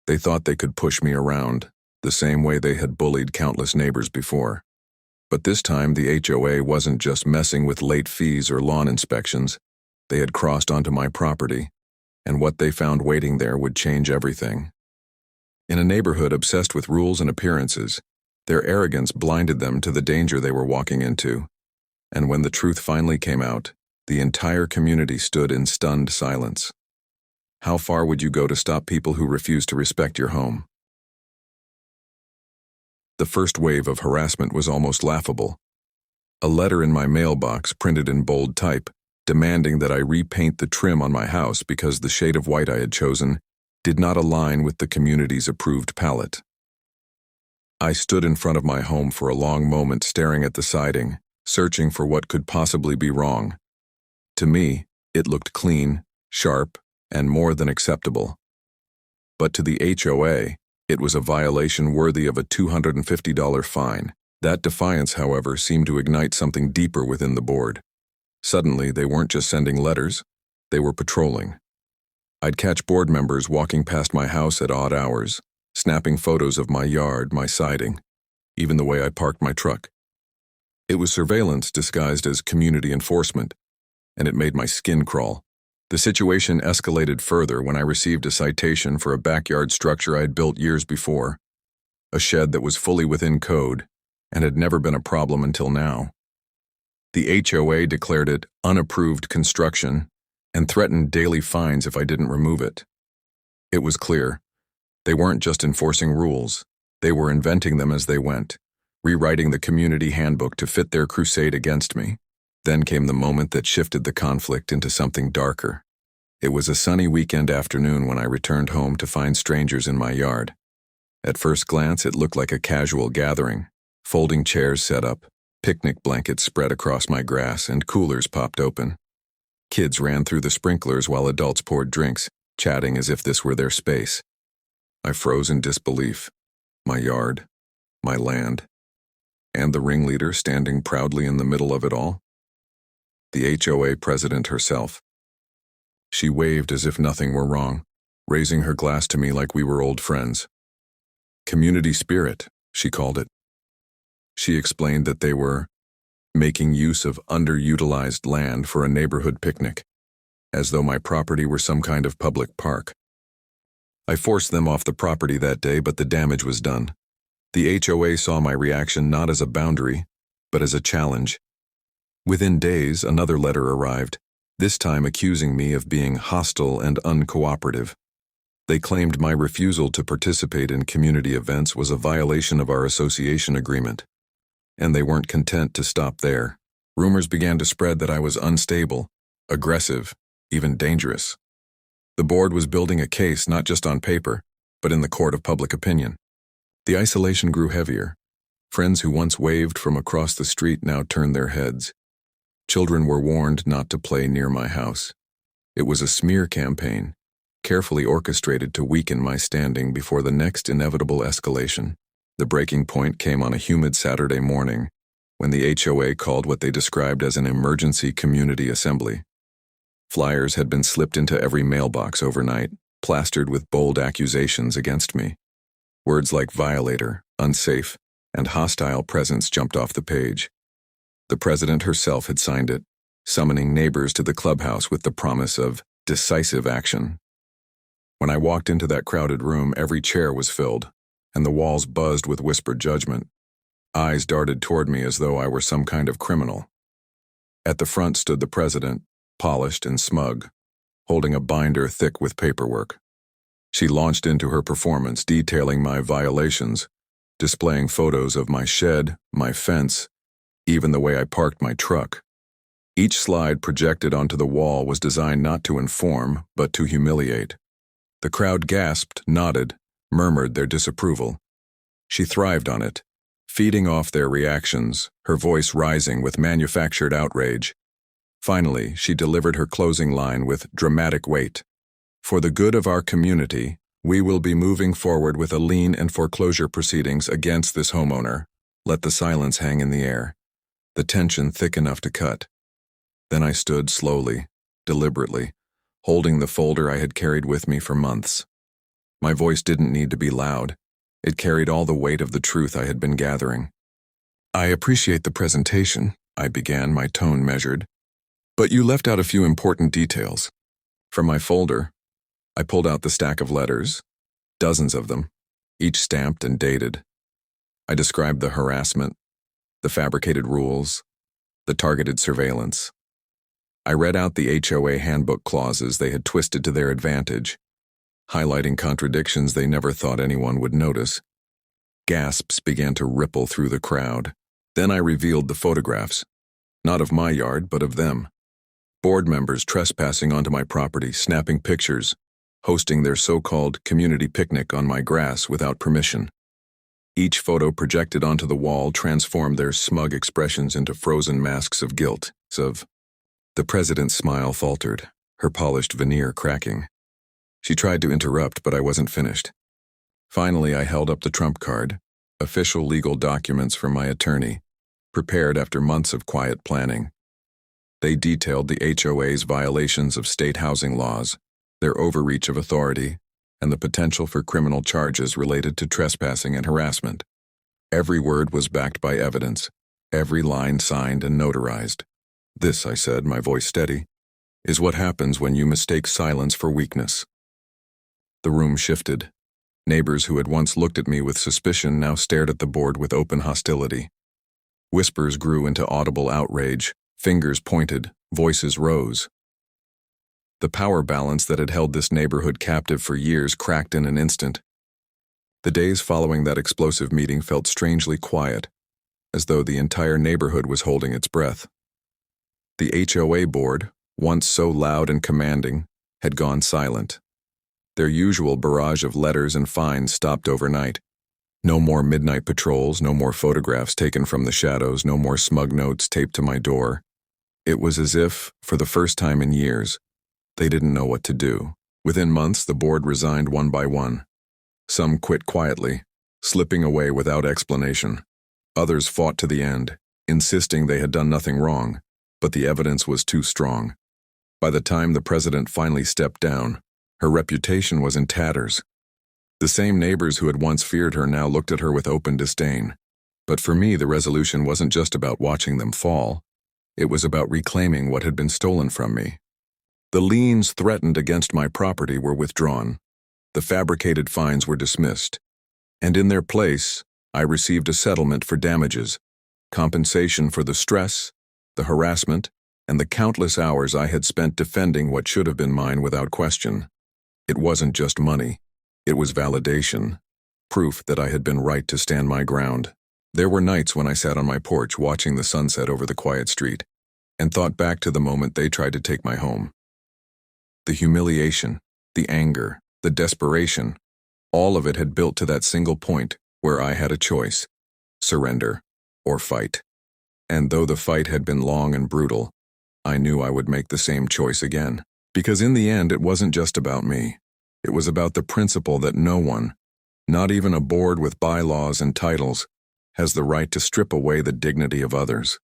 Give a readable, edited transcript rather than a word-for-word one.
They thought they could push me around, the same way they had bullied countless neighbors before. But this time the HOA wasn't just messing with late fees or lawn inspections. They had crossed onto my property, and what they found waiting there would change everything. In a neighborhood obsessed with rules and appearances, their arrogance blinded them to the danger they were walking into. And when the truth finally came out, the entire community stood in stunned silence. How far would you go to stop people who refuse to respect your home? The first wave of harassment was almost laughable. A letter in my mailbox printed in bold type, demanding that I repaint the trim on my house because the shade of white I had chosen did not align with the community's approved palette. I stood in front of my home for a long moment staring at the siding, searching for what could possibly be wrong. To me, it looked clean, sharp, and more than acceptable. But to the HOA, it was a violation worthy of a $250 fine. That defiance, however, seemed to ignite something deeper within the board. Suddenly, they weren't just sending letters, they were patrolling. I'd catch board members walking past my house at odd hours, snapping photos of my yard, my siding, even the way I parked my truck. It was surveillance disguised as community enforcement, and it made my skin crawl. The situation escalated further when I received a citation for a backyard structure I had built years before, a shed that was fully within code and had never been a problem until now. The HOA declared it unapproved construction and threatened daily fines if I didn't remove it. It was clear. They weren't just enforcing rules, they were inventing them as they went, rewriting the community handbook to fit their crusade against me. Then came the moment that shifted the conflict into something darker. It was a sunny weekend afternoon when I returned home to find strangers in my yard. At first glance, it looked like a casual gathering. Folding chairs set up, picnic blankets spread across my grass, and coolers popped open. Kids ran through the sprinklers while adults poured drinks, chatting as if this were their space. I froze in disbelief. My yard, my land, and the ringleader standing proudly in the middle of it all. The HOA president herself. She waved as if nothing were wrong, raising her glass to me like we were old friends. Community spirit, she called it. She explained that they were making use of underutilized land for a neighborhood picnic, as though my property were some kind of public park. I forced them off the property that day, but the damage was done. The HOA saw my reaction not as a boundary, but as a challenge. Within days, another letter arrived, this time accusing me of being hostile and uncooperative. They claimed my refusal to participate in community events was a violation of our association agreement. And they weren't content to stop there. Rumors began to spread that I was unstable, aggressive, even dangerous. The board was building a case not just on paper, but in the court of public opinion. The isolation grew heavier. Friends who once waved from across the street now turned their heads. Children were warned not to play near my house. It was a smear campaign, carefully orchestrated to weaken my standing before the next inevitable escalation. The breaking point came on a humid Saturday morning, when the HOA called what they described as an emergency community assembly. Flyers had been slipped into every mailbox overnight, plastered with bold accusations against me. Words like violator, unsafe, and hostile presence jumped off the page. The president herself had signed it, summoning neighbors to the clubhouse with the promise of decisive action. When I walked into that crowded room, every chair was filled, and the walls buzzed with whispered judgment. Eyes darted toward me as though I were some kind of criminal. At the front stood the president, polished and smug, holding a binder thick with paperwork. She launched into her performance, detailing my violations, displaying photos of my shed, my fence, even the way I parked my truck. Each slide projected onto the wall was designed not to inform, but to humiliate. The crowd gasped, nodded, murmured their disapproval. She thrived on it, feeding off their reactions, her voice rising with manufactured outrage. Finally, she delivered her closing line with dramatic weight. For the good of our community, we will be moving forward with a lien and foreclosure proceedings against this homeowner. Let the silence hang in the air, the tension thick enough to cut. Then I stood slowly, deliberately, holding the folder I had carried with me for months. My voice didn't need to be loud. It carried all the weight of the truth I had been gathering. "I appreciate the presentation," I began, my tone measured. "But you left out a few important details." From my folder, I pulled out the stack of letters, dozens of them, each stamped and dated. I described the harassment, the fabricated rules, the targeted surveillance. I read out the HOA handbook clauses they had twisted to their advantage, highlighting contradictions they never thought anyone would notice. Gasps began to ripple through the crowd. Then I revealed the photographs, not of my yard, but of them. Board members trespassing onto my property, snapping pictures, hosting their so-called community picnic on my grass without permission. Each photo projected onto the wall transformed their smug expressions into frozen masks of guilt. The president's smile faltered, her polished veneer cracking. She tried to interrupt, but I wasn't finished. Finally, I held up the trump card, official legal documents from my attorney, prepared after months of quiet planning. They detailed the HOA's violations of state housing laws, their overreach of authority, and the potential for criminal charges related to trespassing and harassment. Every word was backed by evidence, every line signed and notarized. "This," I said, my voice steady, "is what happens when you mistake silence for weakness." The room shifted. Neighbors who had once looked at me with suspicion now stared at the board with open hostility. Whispers grew into audible outrage, fingers pointed, voices rose. The power balance that had held this neighborhood captive for years cracked in an instant. The days following that explosive meeting felt strangely quiet, as though the entire neighborhood was holding its breath. The HOA board, once so loud and commanding, had gone silent. Their usual barrage of letters and fines stopped overnight. No more midnight patrols, no more photographs taken from the shadows, no more smug notes taped to my door. It was as if, for the first time in years, they didn't know what to do. Within months, the board resigned one by one. Some quit quietly, slipping away without explanation. Others fought to the end, insisting they had done nothing wrong, but the evidence was too strong. By the time the president finally stepped down, her reputation was in tatters. The same neighbors who had once feared her now looked at her with open disdain. But for me, the resolution wasn't just about watching them fall. It was about reclaiming what had been stolen from me. The liens threatened against my property were withdrawn. The fabricated fines were dismissed. And in their place, I received a settlement for damages, compensation for the stress, the harassment, and the countless hours I had spent defending what should have been mine without question. It wasn't just money. It was validation, proof that I had been right to stand my ground. There were nights when I sat on my porch watching the sunset over the quiet street and thought back to the moment they tried to take my home. The humiliation, the anger, the desperation, all of it had built to that single point where I had a choice: surrender or fight. And though the fight had been long and brutal, I knew I would make the same choice again. Because in the end, it wasn't just about me. It was about the principle that no one, not even a board with bylaws and titles, has the right to strip away the dignity of others.